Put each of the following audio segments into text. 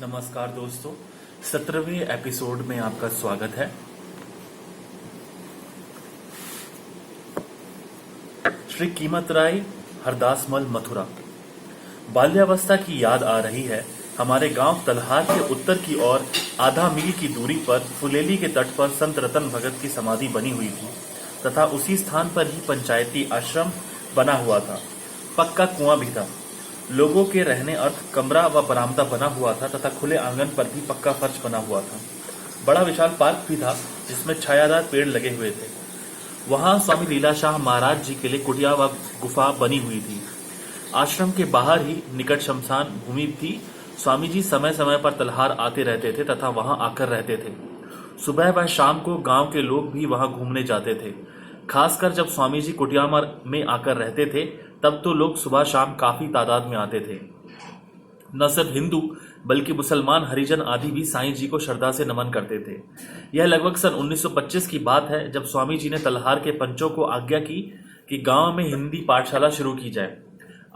नमस्कार दोस्तों, 17वें एपिसोड में आपका स्वागत है। श्री कीमतराय हरदासमल मथुरा। बाल्यावस्था की याद आ रही है। हमारे गांव तलहार के उत्तर की ओर आधा मील की दूरी पर फुलेली के तट पर संत रतन भगत की समाधि बनी हुई थी तथा उसी स्थान पर ही पंचायती आश्रम बना हुआ था। पक्का कुआं भी था। लोगों के रहने अर्थ कमरा व बरामदा बना हुआ था तथा खुले आंगन पर भी पक्का फर्श बना हुआ था। बड़ा विशाल पार्क भी था जिसमें छायादार पेड़ लगे हुए थे। वहां स्वामी लीलाशाह महाराज जी के लिए कुटिया व गुफा बनी हुई थी। आश्रम के बाहर ही निकट शमशान भूमि थी। स्वामी जी समय समय पर तलहार आते रहते थे तथा वहां आकर रहते थे। सुबह व शाम को गांव के लोग भी वहां घूमने जाते थे। खासकर जब स्वामी जी कुटिया में आकर रहते थे तब तो लोग सुबह शाम काफी तादाद में आते थे। न सिर्फ हिंदू बल्कि मुसलमान, हरिजन आदि भी साईं जी को श्रद्धा से नमन करते थे। यह लगभग सन 1925 की बात है जब स्वामी जी ने तलहार के पंचों को आज्ञा की कि गांव में हिंदी पाठशाला शुरू की जाए।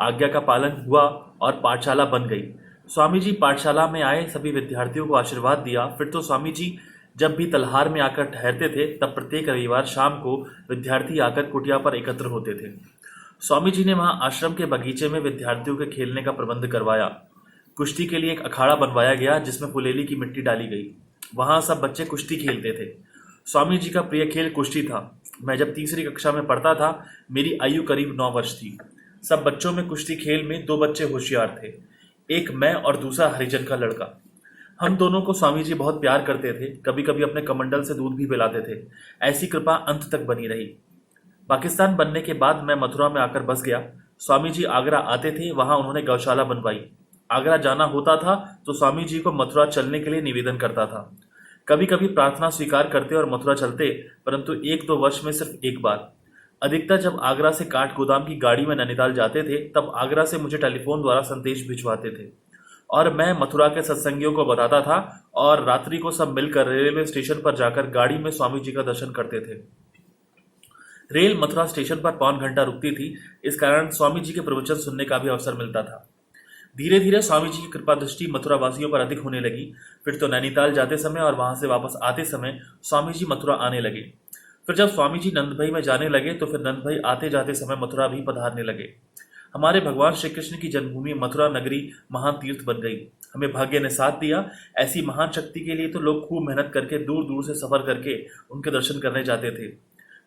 आज्ञा का पालन हुआ और पाठशाला बन गई। स्वामी जी पाठशाला में आए, सभी विद्यार्थियों को आशीर्वाद दिया। फिर तो स्वामी जी जब भी तलहार में आकर ठहरते थे तब प्रत्येक रविवार शाम को विद्यार्थी आकर कुटिया पर एकत्र होते थे। स्वामी जी ने वहां आश्रम के बगीचे में विद्यार्थियों के खेलने का प्रबंध करवाया। कुश्ती के लिए एक अखाड़ा बनवाया गया जिसमें फुलेली की मिट्टी डाली गई। वहां सब बच्चे कुश्ती खेलते थे। स्वामी जी का प्रिय खेल कुश्ती था। मैं जब तीसरी कक्षा में पढ़ता था, मेरी आयु करीब 9 वर्ष थी। सब बच्चों में कुश्ती खेल में 2 बच्चे होशियार थे, एक मैं और दूसरा हरिजन का लड़का। हम दोनों को स्वामी जी बहुत प्यार करते थे। कभी कभी अपने कमंडल से दूध भी पिलाते थे। ऐसी कृपा अंत तक बनी रही। पाकिस्तान बनने के बाद मैं मथुरा में आकर बस गया। स्वामी जी आगरा आते थे, वहां उन्होंने गौशाला बनवाई। आगरा जाना होता था तो स्वामी जी को मथुरा चलने के लिए निवेदन करता था। कभी कभी प्रार्थना स्वीकार करते और मथुरा चलते, परंतु 1-2 वर्ष में सिर्फ एक बार। अधिकतर जब आगरा से काठ गोदाम की गाड़ी में नैनीताल जाते थे तब आगरा से मुझे टेलीफोन द्वारा संदेश भिजवाते थे और मैं मथुरा के सत्संगियों को बताता था और रात्रि को सब मिलकर रेलवे स्टेशन पर जाकर गाड़ी में स्वामी जी का दर्शन करते थे। रेल मथुरा स्टेशन पर पौन घंटा रुकती थी, इस कारण स्वामी जी के प्रवचन सुनने का भी अवसर मिलता था। धीरे धीरे स्वामी जी की कृपा दृष्टि मथुरा वासियों पर अधिक होने लगी। फिर तो नैनीताल जाते समय और वहां से वापस आते समय स्वामी जी मथुरा आने लगे। फिर जब स्वामी जी नंदभई में जाने लगे तो फिर नंदभई आते जाते समय मथुरा भी पधारने लगे। हमारे भगवान श्री कृष्ण की जन्मभूमि मथुरा नगरी महान तीर्थ बन गई। हमें भाग्य ने साथ दिया। ऐसी महान शक्ति के लिए तो लोग खूब मेहनत करके दूर दूर से सफर करके उनके दर्शन करने जाते थे,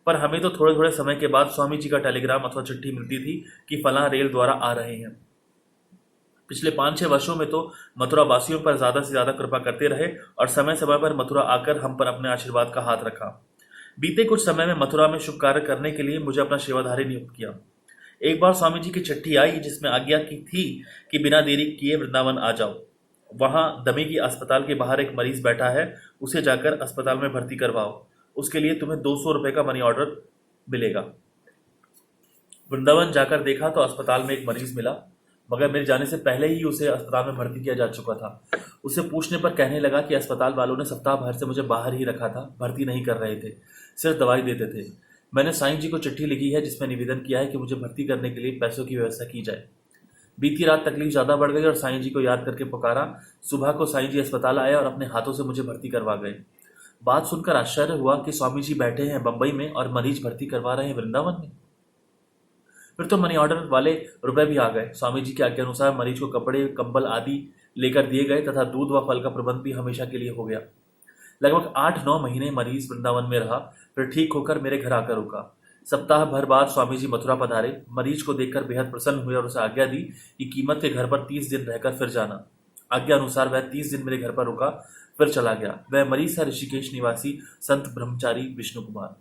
पर हमें तो थोड़े थोड़े समय के बाद स्वामी जी का टेलीग्राम अथवा चिट्ठी मिलती थी कि फलां रेल द्वारा आ रहे हैं। पिछले 5-6 वर्षों में तो मथुरा वासियों पर ज्यादा से ज्यादा कृपा करते रहे और समय समय पर मथुरा आकर हम पर अपने आशीर्वाद का हाथ रखा। बीते कुछ समय में मथुरा में शुभ कार्य करने के लिए मुझे अपना सेवाधारी नियुक्त किया। एक बार स्वामी जी की चिट्ठी आई जिसमें आज्ञा की थी कि बिना देरी किए वृंदावन आ जाओ। वहां दमे की अस्पताल के बाहर एक मरीज बैठा है, उसे जाकर अस्पताल में भर्ती करवाओ। उसके लिए तुम्हें 200 रुपए का मनी ऑर्डर मिलेगा। वृंदावन जाकर देखा तो अस्पताल में एक मरीज मिला, मगर मेरे जाने से पहले ही उसे अस्पताल में भर्ती किया जा चुका था। उसे पूछने पर कहने लगा कि अस्पताल वालों ने सप्ताह भर से मुझे बाहर ही रखा था, भर्ती नहीं कर रहे थे, सिर्फ दवाई देते थे। मैंने साईं जी को चिट्ठी लिखी है जिसमें निवेदन किया है कि मुझे भर्ती करने के लिए पैसों की व्यवस्था की जाए। बीती रात तकलीफ ज्यादा बढ़ गई और साईं जी को याद करके पुकारा। सुबह को साईं जी अस्पताल आए और अपने हाथों से मुझे भर्ती करवा गए। बात सुनकर आश्चर्य हुआ कि स्वामी जी बैठे हैं बंबई में और मरीज भर्ती करवा रहे हैं वृंदावन में। फिर तो मनी ऑर्डर वाले रुपए भी आ गए। स्वामी जी के आज्ञा अनुसार मरीज को कपड़े, कंबल आदि लेकर दिए गए तथा दूध व फल का प्रबंध भी हमेशा के लिए हो गया। लगभग 8-9 महीने मरीज वृंदावन में रहा, फिर ठीक होकर मेरे घर आकर रुका। सप्ताह भर बाद स्वामी जी मथुरा पधारे। मरीज को देखकर बेहद प्रसन्न हुए और उसे आज्ञा दी कि कीमत के घर पर 30 दिन रहकर फिर जाना। आज्ञा अनुसार वह 30 दिन मेरे घर पर रुका, फिर चला गया। वह मरीज है ऋषिकेश निवासी संत ब्रह्मचारी विष्णु कुमार।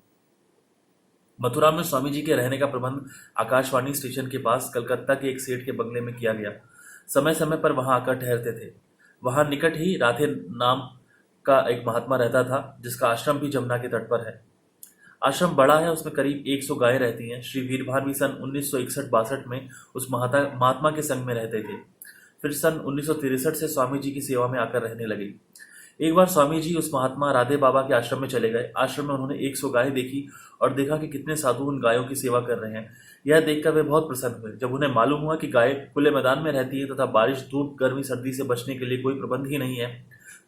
मथुरा में स्वामी जी के रहने का प्रबंध आकाशवाणी स्टेशन के पास कलकत्ता के एक सेठ के बंगले में किया गया। समय समय पर वहां आकर ठहरते थे। वहां निकट ही राधे नाम का एक महात्मा रहता था जिसका आश्रम भी जमुना के तट पर है। आश्रम बड़ा है, उसमें करीब 100 गायें रहती हैं। श्री वीरभान भी सन 1961-62 में उस महात्मा के संग में रहते थे। फिर सन 1963 से स्वामी जी की सेवा में आकर रहने लगे। एक बार स्वामी जी उस महात्मा राधे बाबा के आश्रम में चले गए। आश्रम में उन्होंने 100 गायें देखी और देखा कि कितने साधु उन गायों की सेवा कर रहे हैं। यह देखकर वे बहुत प्रसन्न हुए। जब उन्हें मालूम हुआ कि गाय खुले मैदान में रहती है तथा बारिश, धूप, गर्मी, सर्दी से बचने के लिए कोई प्रबंध ही नहीं है,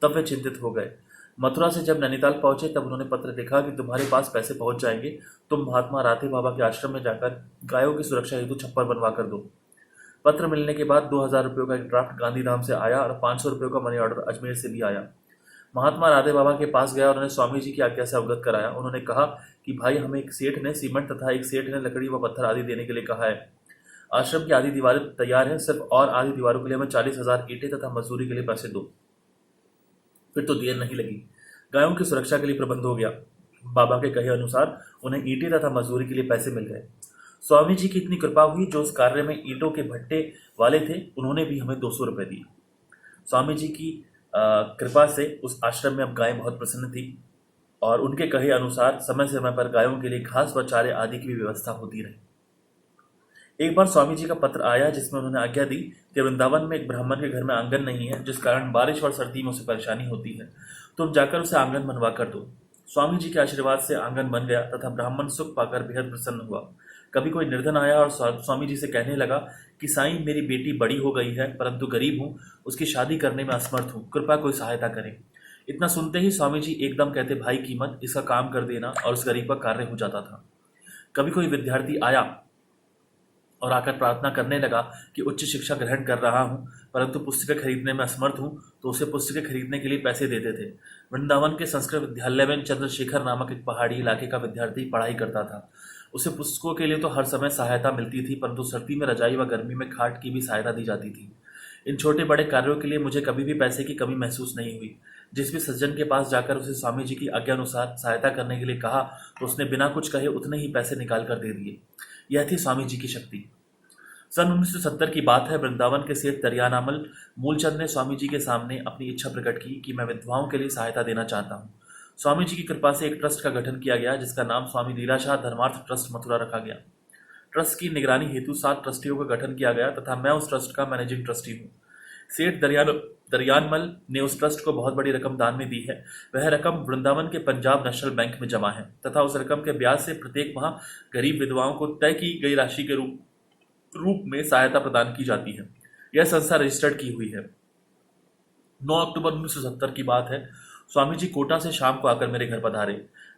तब वे चिंतित हो गए। मथुरा से जब नैनीताल पहुंचे तब उन्होंने पत्र लिखा कि तुम्हारे पास पैसे पहुंच जाएंगे, तुम महात्मा राधे बाबा के आश्रम में जाकर गायों की सुरक्षा हेतु छप्पर बनवा कर दो। पत्र मिलने के बाद 2000 रुपयों का एक ड्राफ्ट गांधीधाम से आया और 500 रुपयों का मनी ऑर्डर अजमेर से भी आया। महात्मा राधे बाबा के पास गया और उन्हें स्वामी जी की आज्ञा से अवगत कराया। उन्होंने कहा कि भाई, हमें एक सेठ ने सीमेंट तथा एक सेठ ने लकड़ी व पत्थर आदि देने के लिए कहा है। आश्रम की आधी दीवारें तैयार हैं, सिर्फ और आधी दीवारों के लिए हमें 40,000 ईंटें तथा मजदूरी के लिए पैसे दो। फिर तो देर नहीं लगी, गायों की सुरक्षा के लिए प्रबंध हो गया। बाबा के कहे अनुसार उन्हें ईंटें तथा मजदूरी के लिए पैसे मिल गए। स्वामी जी की इतनी कृपा हुई, जो उस कार्य में ईंटों के भट्टे वाले थे, उन्होंने भी हमें 200 रुपए दिए। स्वामी जी की कृपा से उस आश्रम में अब गायें बहुत प्रसन्न थी और उनके कहे अनुसार समय समय पर गायों के लिए घास व चारे आदि की भी व्यवस्था होती रही। एक बार स्वामी जी का पत्र आया जिसमें उन्होंने आज्ञा दी कि वृंदावन में एक ब्राह्मण के घर में आंगन नहीं है, जिस कारण बारिश और सर्दी में उसे परेशानी होती है, तुम जाकर उसे आंगन बनवा कर दो। स्वामी जी के आशीर्वाद से आंगन बन गया तथा ब्राह्मण सुख पाकर बेहद प्रसन्न हुआ। कभी कोई निर्धन आया और स्वामी जी से कहने लगा कि साईं, मेरी बेटी बड़ी हो गई है परंतु गरीब हूँ, उसकी शादी करने में असमर्थ हूँ, कृपया कोई सहायता करें। इतना सुनते ही स्वामी जी एकदम कहते, भाई कीमत, इसका काम कर देना, और उस गरीब का कार्य हो जाता था। कभी कोई विद्यार्थी आया और आकर प्रार्थना करने लगा कि उच्च शिक्षा ग्रहण कर रहा हूं परंतु पुस्तकें खरीदने में असमर्थ हूं, तो उसे पुस्तकें खरीदने के लिए पैसे देते थे। वृंदावन के संस्कृत विद्यालय में चंद्रशेखर नामक एक पहाड़ी इलाके का विद्यार्थी पढ़ाई करता था। उसे पुस्तकों के लिए तो हर समय सहायता मिलती थी, परंतु सर्दी में रजाई व गर्मी में खाट की भी सहायता दी जाती थी। इन छोटे बड़े कार्यों के लिए मुझे कभी भी पैसे की कमी महसूस नहीं हुई। जिस भी सज्जन के पास जाकर उसे स्वामी जी की आज्ञा अनुसार सहायता करने के लिए कहा तो उसने बिना कुछ कहे उतने ही पैसे निकाल कर दे दिए। यह थी स्वामी जी की शक्ति। सन 1970 की बात है। वृंदावन के सेठ दरियानामल मूलचंद ने स्वामी जी के सामने अपनी इच्छा प्रकट की कि मैं विधवाओं के लिए सहायता देना चाहता हूँ। स्वामी जी की कृपा से एक ट्रस्ट का गठन किया गया जिसका नाम स्वामी लीलाशाह धर्मार्थ ट्रस्ट मथुरा रखा गया। ट्रस्ट की निगरानी हेतु 7 ट्रस्टियों का गठन किया गया तथा मैं उस ट्रस्ट का मैनेजिंग ट्रस्टी हूँ। सेठ दरियानमल ने उस ट्रस्ट को बहुत बड़ी रकम दान में दी है। वह रकम वृंदावन के पंजाब नेशनल बैंक में जमा है तथा उस रकम के ब्याज से प्रत्येक माह गरीब विधवाओं को तय की गई राशि के रूप में सहायता प्रदान की जाती है। यह संस्था रजिस्टर्ड की हुई है। 9 अक्टूबर 1970 की बात है। स्वामी जी कोटा से शाम को आकर मेरे घर पधारे।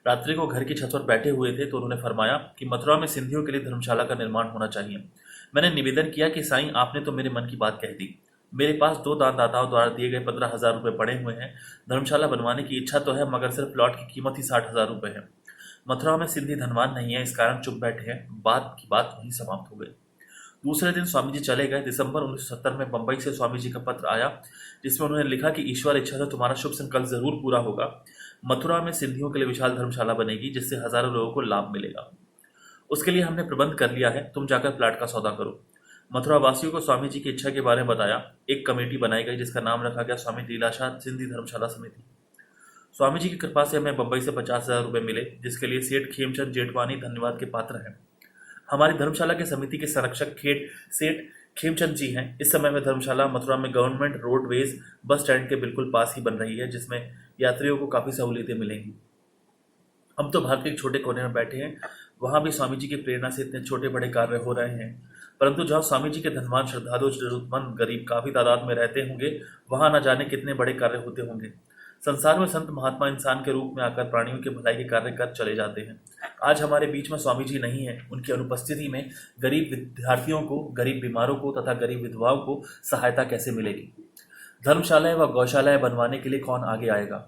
रात्रि को घर की छत पर बैठे हुए थे तो उन्होंने फरमाया कि मथुरा में सिंधियों के लिए धर्मशाला का निर्माण होना चाहिए। मैंने निवेदन किया कि साईं, आपने तो मेरे मन की बात कह दी। मेरे पास 2 दानदाताओं द्वारा दिए गए 15,000 रुपये पड़े हुए हैं। धर्मशाला बनवाने की इच्छा तो है, मगर सिर्फ प्लॉट की कीमत ही 60,000 रुपये है। मथुरा में सिंधी धनवान नहीं है, इस कारण चुप बैठे हैं। बात की बात वहीं समाप्त हो गई। दूसरे दिन स्वामी जी चले गए। दिसंबर 1970 में बंबई से स्वामी जी का पत्र आया जिसमें उन्होंने लिखा कि ईश्वर इच्छा से तुम्हारा शुभ संकल्प जरूर पूरा होगा। मथुरा में सिंधियों के लिए विशाल धर्मशाला बनेगी जिससे हजारों लोगों को लाभ मिलेगा। उसके लिए हमने प्रबंध कर लिया है, तुम जाकर प्लाट का सौदा करो। मथुरा वासियों को स्वामी जी की इच्छा के बारे में बताया। एक कमेटी बनाई गई जिसका नाम रखा गया स्वामी लीलाशाह सिंधी धर्मशाला समिति। स्वामी जी की कृपा से हमें बंबई से 50,000 रुपये मिले, जिसके लिए सेठ खेमचंद जेठवानी धन्यवाद के पात्र हैं। हमारी धर्मशाला के समिति के संरक्षक सेठ खेमचंद जी हैं। इस समय में धर्मशाला मथुरा में गवर्नमेंट रोडवेज बस स्टैंड के बिल्कुल पास ही बन रही है, जिसमें यात्रियों को काफी सहूलियतें मिलेंगी। हम तो भारत के एक छोटे कोने में बैठे हैं, वहां भी स्वामी जी की प्रेरणा से इतने छोटे बड़े कार्य हो रहे हैं, परंतु जहां स्वामी जी के धनवान श्रद्धालु जरूरतमंद गरीब काफी तादाद में रहते होंगे, वहां न जाने कितने बड़े कार्य होते होंगे। संसार में संत महात्मा इंसान के रूप में आकर प्राणियों के भलाई के कार्य कर चले जाते हैं। आज हमारे बीच में स्वामी जी नहीं है। उनकी अनुपस्थिति में गरीब विद्यार्थियों को, गरीब बीमारों को तथा गरीब विधवाओं को सहायता कैसे मिलेगी? धर्मशालाएं व गौशालाएं बनवाने के लिए कौन आगे आएगा?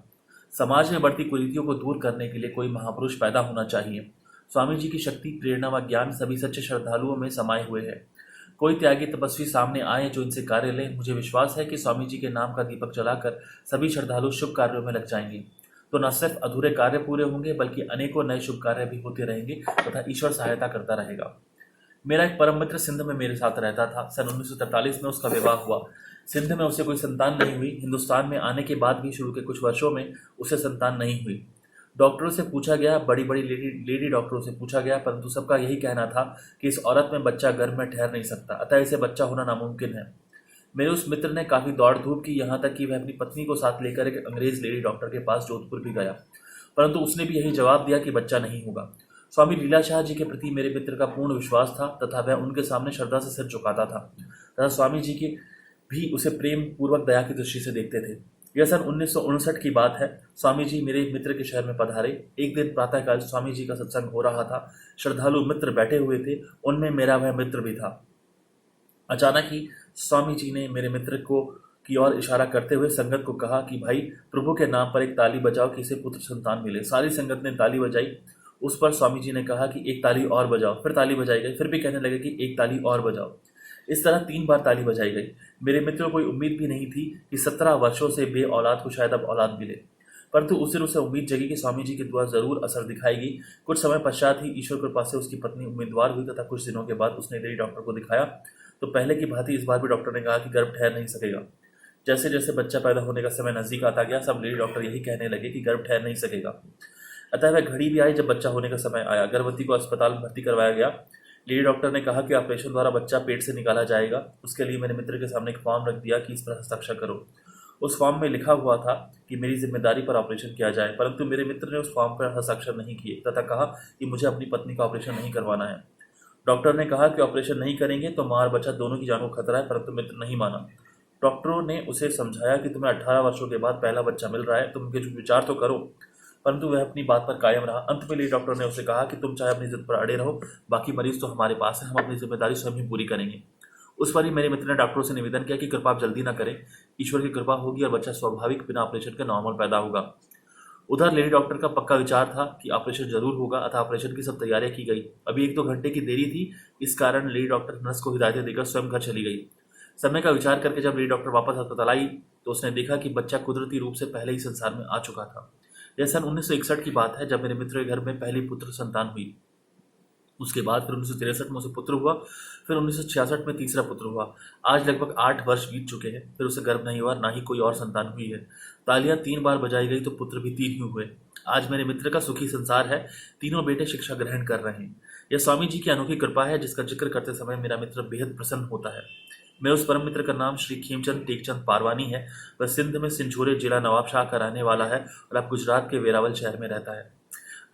समाज में बढ़ती कुरीतियों को दूर करने के लिए कोई महापुरुष पैदा होना चाहिए। स्वामी जी की शक्ति, प्रेरणा व ज्ञान सभी सच्चे श्रद्धालुओं में समाये हुए है। कोई त्यागी तपस्वी सामने आए जो इनसे कार्य ले। मुझे विश्वास है कि स्वामी जी के नाम का दीपक जलाकर सभी श्रद्धालु शुभ कार्यों में लग जाएंगे, तो न सिर्फ अधूरे कार्य पूरे होंगे बल्कि अनेकों नए शुभ कार्य भी होते रहेंगे तथा ईश्वर सहायता करता रहेगा। मेरा एक परम मित्र सिंध में मेरे साथ रहता था। सन 1943 में उसका विवाह हुआ। सिंध में उसे कोई संतान नहीं हुई। हिंदुस्तान में आने के बाद भी शुरू के कुछ वर्षों में उसे संतान नहीं हुई। डॉक्टरों से पूछा गया, बड़ी बड़ी लेडी डॉक्टरों से पूछा गया, परंतु सबका यही कहना था कि इस औरत में बच्चा गर्भ में ठहर नहीं सकता, अतः इसे बच्चा होना नामुमकिन है। मेरे उस मित्र ने काफी दौड़ धूप की, यहाँ तक कि वह अपनी पत्नी को साथ लेकर एक अंग्रेज लेडी डॉक्टर के पास जोधपुर भी गया, परंतु उसने भी यही जवाब दिया कि बच्चा नहीं होगा। स्वामी लीलाशाह जी के प्रति मेरे मित्र का पूर्ण विश्वास था तथा वह उनके सामने श्रद्धा से सिर झुकाता था तथा स्वामी जी की भी उसे प्रेम पूर्वक दया की दृष्टि से देखते थे। यह सन 1959 की बात है। स्वामी जी मेरे मित्र के शहर में पधारे। एक दिन प्रातःकाल स्वामी जी का सत्संग हो रहा था। श्रद्धालु मित्र बैठे हुए थे, उनमें मेरा वह मित्र भी था। अचानक ही स्वामी जी ने मेरे मित्र को की ओर इशारा करते हुए संगत को कहा कि भाई, प्रभु के नाम पर एक ताली बजाओ कि इसे पुत्र संतान मिले। सारी संगत ने ताली बजाई। उस पर स्वामी जी ने कहा कि एक ताली और बजाओ। फिर ताली बजाई गई। फिर भी कहने लगे कि एक ताली और बजाओ। इस तरह 3 बार ताली बजाई गई। मेरे मित्र को कोई उम्मीद भी नहीं थी कि 17 वर्षों से बे औलाद को शायद अब औलाद मिले, परंतु उस दिन उसे उम्मीद जगी कि स्वामी जी की दुआ जरूर असर दिखाएगी। कुछ समय पश्चात ही ईश्वर कृपा से उसकी पत्नी उम्मीदवार हुई तथा कुछ दिनों के बाद उसने लेडी डॉक्टर को दिखाया तो पहले की भांति इस बार भी डॉक्टर ने कहा कि गर्भ ठहर नहीं सकेगा। जैसे जैसे बच्चा पैदा होने का समय नजदीक आता गया, सब लेडी डॉक्टर यही कहने लगे कि गर्भ ठहर नहीं सकेगा। अतः वह घड़ी भी आई जब बच्चा होने का समय आया। गर्भवती को अस्पताल में भर्ती करवाया गया। लेडी डॉक्टर ने कहा कि ऑपरेशन द्वारा बच्चा पेट से निकाला जाएगा। उसके लिए मेरे मित्र के सामने एक फॉर्म रख दिया कि इस पर हस्ताक्षर करो। उस फॉर्म में लिखा हुआ था कि मेरी जिम्मेदारी पर ऑपरेशन किया जाए, परंतु मेरे मित्र ने उस फॉर्म पर हस्ताक्षर नहीं किए तथा कहा कि मुझे अपनी पत्नी का ऑपरेशन नहीं करवाना है। डॉक्टर ने कहा कि ऑपरेशन नहीं करेंगे तो मां और बच्चा दोनों की जान को खतरा है, परंतु मित्र नहीं माना। डॉक्टरों ने उसे समझाया कि तुम्हें 18 वर्षों के बाद पहला बच्चा मिल रहा है, तुम कुछ विचार तो करो, परंतु वह अपनी बात पर कायम रहा। अंत में लेडी डॉक्टर ने उसे कहा कि तुम चाहे अपनी जिद पर अड़े रहो, बाकी मरीज तो हमारे पास है, हम अपनी जिम्मेदारी स्वयं ही पूरी करेंगे। उस पर ही मेरे मित्र ने डॉक्टरों से निवेदन किया कि कृपा आप जल्दी ना करें, ईश्वर की कृपा होगी और बच्चा स्वाभाविक बिना ऑपरेशन के नॉर्मल पैदा होगा। उधर लेडी डॉक्टर का पक्का विचार था कि ऑपरेशन जरूर होगा, अतः ऑपरेशन की सब तैयारियां की गई। अभी 1-2 घंटे की देरी थी, इस कारण लेडी डॉक्टर नर्स को हिदायतें देकर स्वयं घर चली गई। समय का विचार करके जब लेडी डॉक्टर वापस अस्पताल आई तो उसने देखा कि बच्चा कुदरती रूप से पहले ही संसार में आ चुका था। यह सन 1961 की बात है जब मेरे मित्र के घर में पहली पुत्र संतान हुई। उसके बाद फिर 1963 में उसे पुत्र हुआ, फिर 1966 में तीसरा पुत्र हुआ। आज लगभग 8 वर्ष बीत चुके हैं, फिर उसे गर्भ नहीं हुआ, ना ही कोई और संतान हुई है। तालियां 3 बार बजाई गई तो पुत्र भी 3 ही हुए। आज मेरे मित्र का सुखी संसार है। तीनों बेटे शिक्षा ग्रहण कर रहे हैं। यह स्वामी जी की अनोखी कृपा है जिसका जिक्र करते समय मेरा मित्र बेहद प्रसन्न होता है। मेरे उस परम मित्र का नाम श्री खेमचंद टेकचंद पारवानी है। वह सिंध में सिंझोरे जिला नवाबशाह का रहने वाला है और अब गुजरात के वेरावल शहर में रहता है।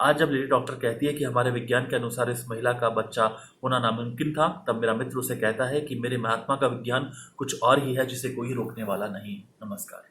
आज जब लेडी डॉक्टर कहती है कि हमारे विज्ञान के अनुसार इस महिला का बच्चा होना नामुमकिन था, तब मेरा मित्र उसे कहता है कि मेरे महात्मा का विज्ञान कुछ और ही है जिसे कोई रोकने वाला नहीं। नमस्कार।